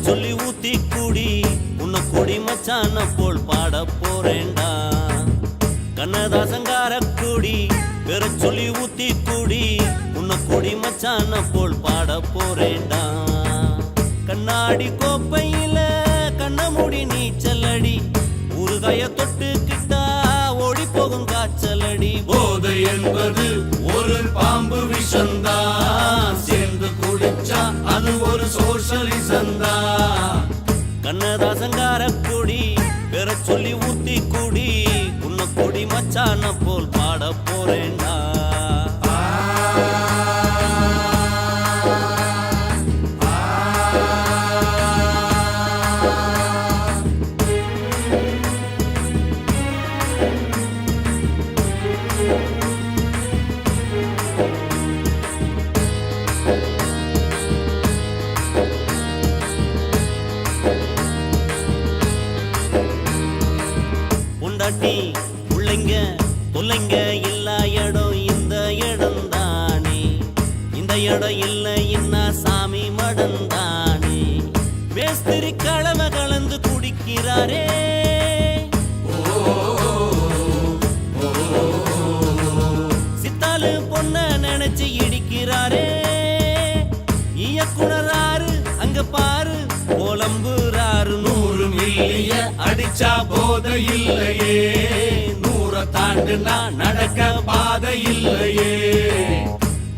சொல்லி ஊத்தி கூடி உன்னை கொடி மச்சான போல் பாட போறேன்டா. கண்ணதாசங்கார கூடி பெற சொல்லி ஊத்தி கூடி உன்னை கொடி மச்சான போல் பாட போறேன்டா. கண்ணாடி கோப்பையில கண்ண மூடி நீச்சலடி ஊறுகாய தொட்டுக்கிட்டா ஓடி போகும் காய்ச்சலடி. போதை என்பது ஒரு பாம்பு விஷந்தா, சேர்ந்து குடிச்சா அது ஒரு சோஷலிசந்தா. கண்ணதாசங்கார கூடி பெற சொல்லி ஊத்தி கூடி உன்னை கொடி மச்சான போல் பாட போறேன்டா. பொண்டாட்டி பிள்ளைங்க தொல்லைங்க இல்லா இடம் இந்த இடம் தானே, இந்த இடம் இல்லை என்ன சாமி மடம் தானே. மேஸ்திரி கலவை கலந்து குடிக்கிறாரே, சித்தாலு பொண்ண நினைச்சு இடிக்கிறாரே. இயக்குனராரு அங்க பாரு புலம்புறாரு, 100 மில்லிய அடிச்சா போதை இல்லையே, 100 தாண்டுனா நடக்க பாதை இல்லையே.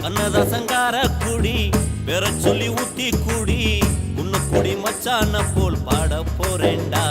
கண்ணதாசங்கார குடி பெற சொல்லி ஊத்தி கூடி உன்னை குடி மச்சான போல் பாட போறேன்டா.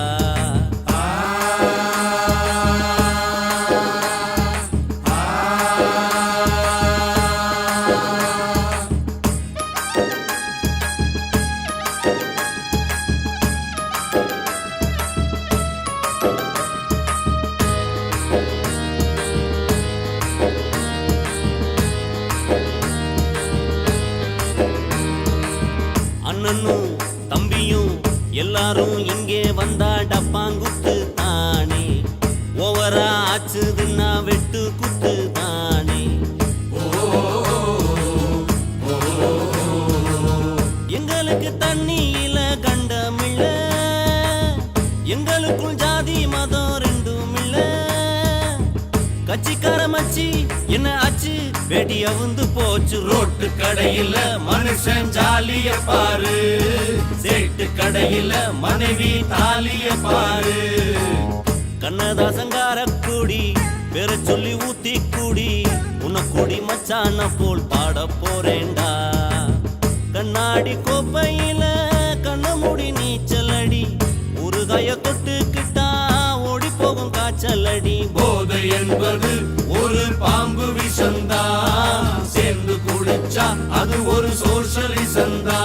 அண்ணனும் தம்பியும் எல்லாரும் இங்கே வந்தா டப்பாங்குத்து தானே, ஓவரா ஆச்சுதுன்னா வெட்டு குத்து தானே. எங்களுக்கு தண்ணியில கண்டமில்ல, எங்களுக்குள் ஜாதி மதம் ரெண்டும் இல்ல. கட்சிக்கார மச்சி என்ன ஆச்சு வெடி அவுந்து போச்சு, ரோட்டு கடையில மனுஷன் ஜாலிய பாரு, சேட்டு கடையில மனைவி தாலிய பாரு. கண்ணதாசங்கார கூடி பெற சொல்லி ஊத்தி கூடி உன்னை கொடி மச்சான போல் பாட போறேன்டா. கண்ணாடி கோப்பையில கண்ண மூடி நீச்சலடி ஊறுகாய தொட்டுக்கிட்டா ஓடி போகும் காய்ச்சலடி. போதை என்பது ஒரு பாம்பு விஷந்தா, சேர்ந்து குடிச்சா அது ஒரு சோஷலிசந்தா.